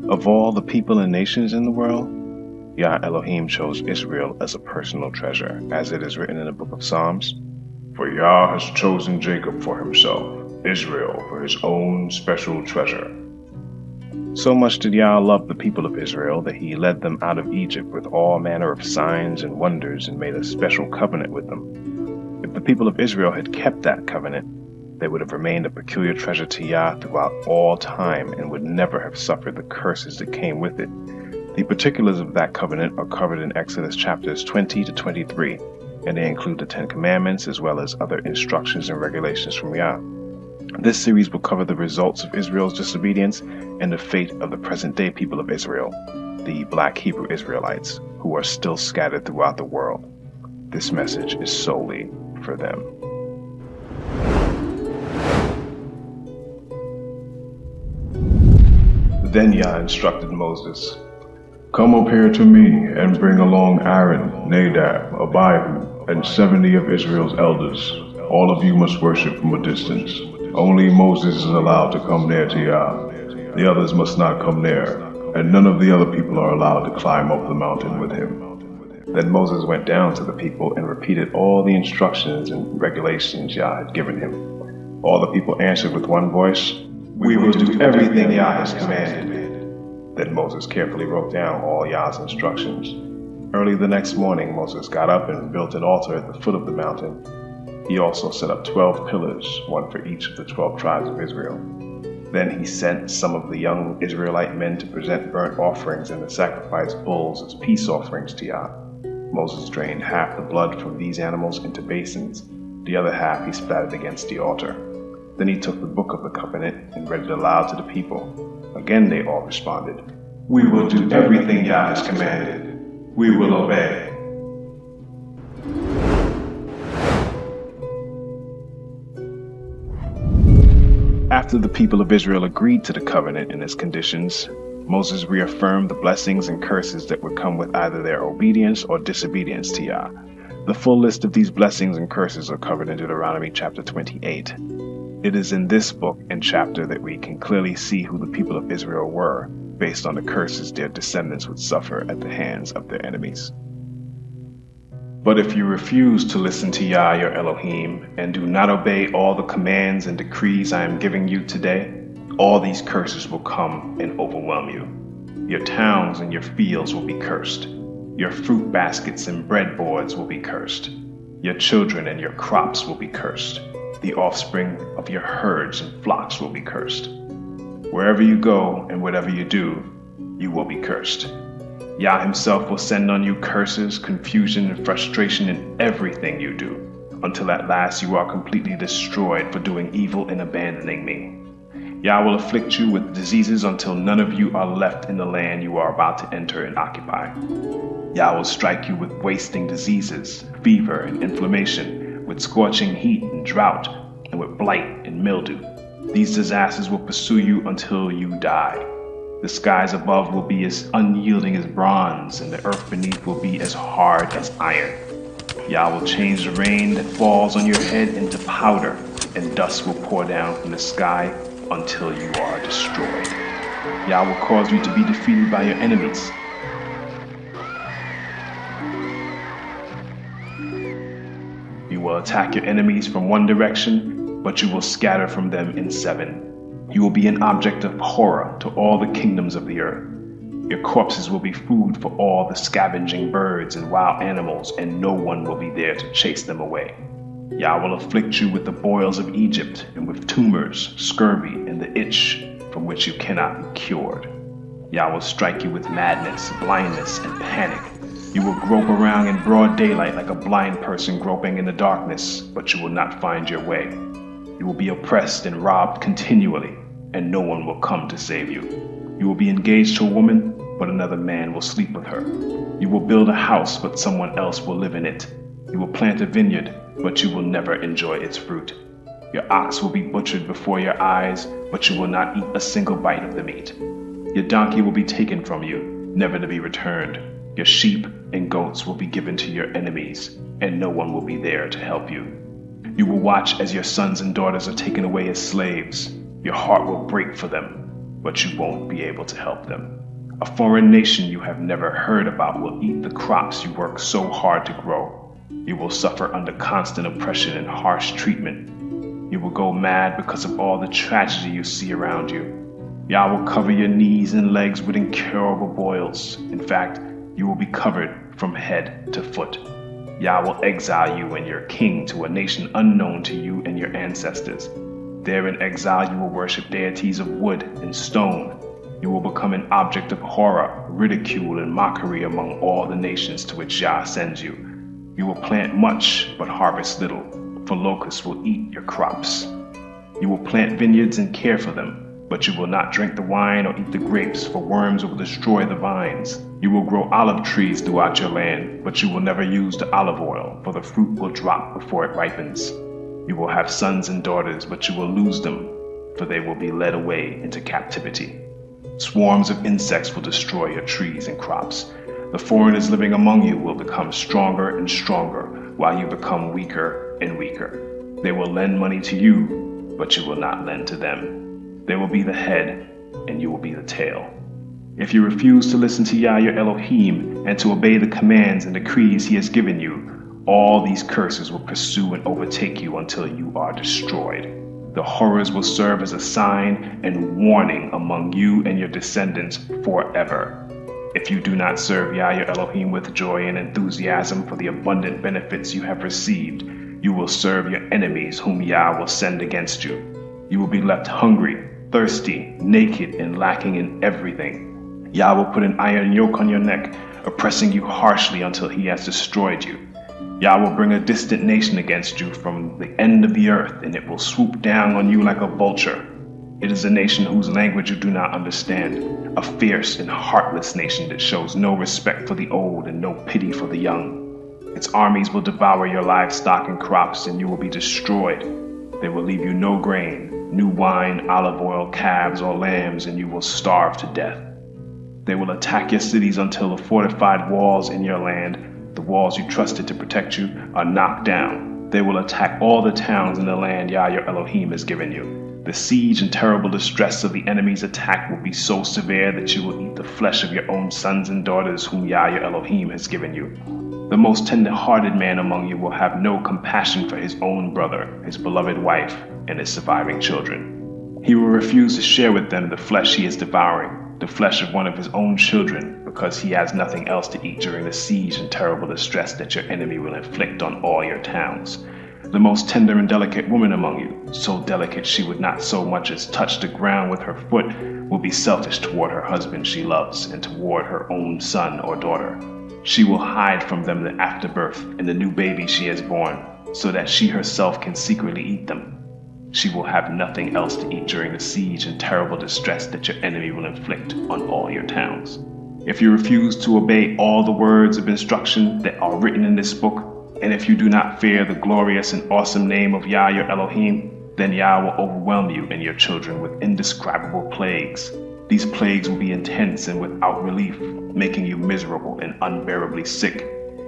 Of all the people and nations in the world, Yah Elohim chose Israel as a personal treasure, as it is written in the book of Psalms. For Yah has chosen Jacob for himself, Israel for his own special treasure. So much did Yah love the people of Israel that he led them out of Egypt with all manner of signs and wonders and made a special covenant with them. If the people of Israel had kept that covenant, they would have remained a peculiar treasure to Yah throughout all time and would never have suffered the curses that came with it. The particulars of that covenant are covered in Exodus chapters 20 to 23, and they include the Ten Commandments as well as other instructions and regulations from Yah. This series will cover the results of Israel's disobedience and the fate of the present-day people of Israel, the Black Hebrew Israelites, who are still scattered throughout the world. This message is solely for them. Then Yah instructed Moses, "Come up here to me and bring along Aaron, Nadab, Abihu, and 70 of Israel's elders. All of you must worship from a distance. Only Moses is allowed to come near to Yah. The others must not come near, and none of the other people are allowed to climb up the mountain with him." Then Moses went down to the people and repeated all the instructions and regulations Yah had given him. All the people answered with one voice, "We will do everything Yah has commanded." Then Moses carefully wrote down all Yah's instructions. Early the next morning, Moses got up and built an altar at the foot of the mountain. He also set up 12 pillars, one for each of the 12 tribes of Israel. Then he sent some of the young Israelite men to present burnt offerings and to sacrifice bulls as peace offerings to Yah. Moses drained half the blood from these animals into basins. The other half he splattered against the altar. Then he took the book of the covenant and read it aloud to the people. Again they all responded, "We will do everything Yah has commanded. We will obey." After the people of Israel agreed to the covenant and its conditions, Moses reaffirmed the blessings and curses that would come with either their obedience or disobedience to Yah. The full list of these blessings and curses are covered in Deuteronomy chapter 28. It is in this book and chapter that we can clearly see who the people of Israel were, based on the curses their descendants would suffer at the hands of their enemies. But if you refuse to listen to Yah your Elohim, and do not obey all the commands and decrees I am giving you today, all these curses will come and overwhelm you. Your towns and your fields will be cursed. Your fruit baskets and breadboards will be cursed. Your children and your crops will be cursed. The offspring of your herds and flocks will be cursed. Wherever you go and whatever you do, you will be cursed. Yah himself will send on you curses, confusion, and frustration in everything you do, until at last you are completely destroyed for doing evil and abandoning me. Yah will afflict you with diseases until none of you are left in the land you are about to enter and occupy. Yah will strike you with wasting diseases, fever and inflammation, with scorching heat and drought, and with blight and mildew. These disasters will pursue you until you die. The skies above will be as unyielding as bronze, and the earth beneath will be as hard as iron. Yah will change the rain that falls on your head into powder, and dust will pour down from the sky until you are destroyed. Yah will cause you to be defeated by your enemies. You will attack your enemies from one direction, but you will scatter from them in 7. You will be an object of horror to all the kingdoms of the earth. Your corpses will be food for all the scavenging birds and wild animals, and no one will be there to chase them away. Yah will afflict you with the boils of Egypt, and with tumors, scurvy, and the itch from which you cannot be cured. Yah will strike you with madness, blindness, and panic. You will grope around in broad daylight like a blind person groping in the darkness, but you will not find your way. You will be oppressed and robbed continually, and no one will come to save you. You will be engaged to a woman, but another man will sleep with her. You will build a house, but someone else will live in it. You will plant a vineyard, but you will never enjoy its fruit. Your ox will be butchered before your eyes, but you will not eat a single bite of the meat. Your donkey will be taken from you, never to be returned. Your sheep and goats will be given to your enemies, and no one will be there to help you. You will watch as your sons and daughters are taken away as slaves. Your heart will break for them. but you won't be able to help them. A foreign nation you have never heard about will eat the crops you work so hard to grow. You will suffer under constant oppression and harsh treatment. You will go mad because of all the tragedy you see around you. Yah will cover your knees and legs with incurable boils. In fact, you will be covered from head to foot. Yah will exile you and your king to a nation unknown to you and your ancestors. There in exile you will worship deities of wood and stone. You will become an object of horror, ridicule, and mockery among all the nations to which Yah sends you. You will plant much, but harvest little, for locusts will eat your crops. You will plant vineyards and care for them, but you will not drink the wine or eat the grapes, for worms will destroy the vines. You will grow olive trees throughout your land, but you will never use the olive oil, for the fruit will drop before it ripens. You will have sons and daughters, but you will lose them, for they will be led away into captivity. Swarms of insects will destroy your trees and crops. The foreigners living among you will become stronger and stronger, while you become weaker and weaker. They will lend money to you, but you will not lend to them. They will be the head, and you will be the tail. If you refuse to listen to Yah your Elohim and to obey the commands and decrees he has given you, all these curses will pursue and overtake you until you are destroyed. The horrors will serve as a sign and warning among you and your descendants forever. If you do not serve Yah your Elohim with joy and enthusiasm for the abundant benefits you have received, you will serve your enemies whom Yah will send against you. You will be left hungry, thirsty, naked, and lacking in everything. Yah will put an iron yoke on your neck, oppressing you harshly until he has destroyed you. Yah will bring a distant nation against you from the end of the earth, and it will swoop down on you like a vulture. It is a nation whose language you do not understand, a fierce and heartless nation that shows no respect for the old and no pity for the young. Its armies will devour your livestock and crops, and you will be destroyed. They will leave you no grain, new wine, olive oil, calves, or lambs, and you will starve to death. They will attack your cities until the fortified walls in your land, the walls you trusted to protect you, are knocked down. They will attack all the towns in the land Yah your Elohim has given you. The siege and terrible distress of the enemy's attack will be so severe that you will eat the flesh of your own sons and daughters whom Yah your Elohim has given you. The most tender-hearted man among you will have no compassion for his own brother, his beloved wife, and his surviving children. He will refuse to share with them the flesh he is devouring, the flesh of one of his own children, because he has nothing else to eat during the siege and terrible distress that your enemy will inflict on all your towns. The most tender and delicate woman among you, so delicate she would not so much as touch the ground with her foot, will be selfish toward her husband she loves and toward her own son or daughter. She will hide from them the afterbirth and the new baby she has born, so that she herself can secretly eat them. She will have nothing else to eat during the siege and terrible distress that your enemy will inflict on all your towns. If you refuse to obey all the words of instruction that are written in this book, and if you do not fear the glorious and awesome name of Yah your Elohim, then Yah will overwhelm you and your children with indescribable plagues. These plagues will be intense and without relief, making you miserable and unbearably sick.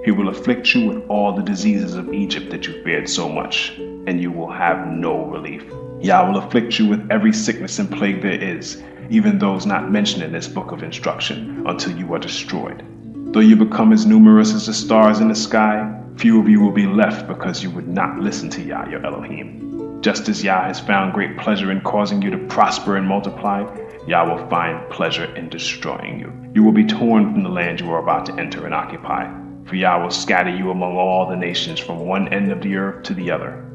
He will afflict you with all the diseases of Egypt that you feared so much, and you will have no relief. Yah will afflict you with every sickness and plague there is, even those not mentioned in this book of instruction, until you are destroyed. Though you become as numerous as the stars in the sky, few of you will be left because you would not listen to Yah your Elohim. Just as Yah has found great pleasure in causing you to prosper and multiply, Yah will find pleasure in destroying you. You will be torn from the land you are about to enter and occupy, for Yah will scatter you among all the nations from one end of the earth to the other.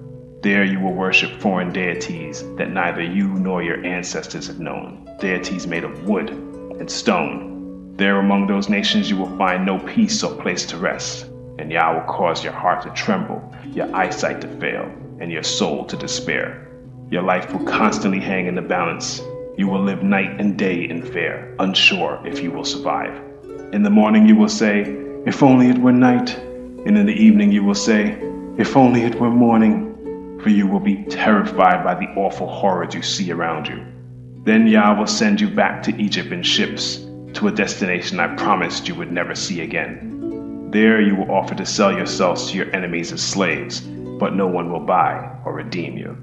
There you will worship foreign deities that neither you nor your ancestors have known, deities made of wood and stone. There among those nations you will find no peace or place to rest, and Yah will cause your heart to tremble, your eyesight to fail, and your soul to despair. Your life will constantly hang in the balance. You will live night and day in fear, unsure if you will survive. In the morning you will say, "If only it were night," and in the evening you will say, "If only it were morning," for you will be terrified by the awful horrors you see around you. Then Yah will send you back to Egypt in ships, to a destination I promised you would never see again. There you will offer to sell yourselves to your enemies as slaves, but no one will buy or redeem you.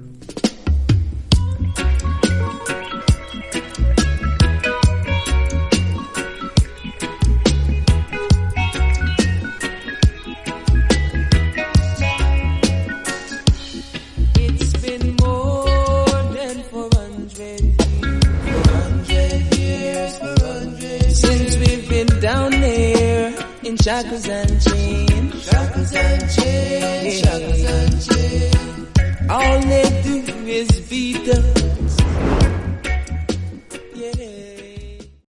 living down there in shackles and chains. Shackles and chains, shackles and chains. All they do is beat up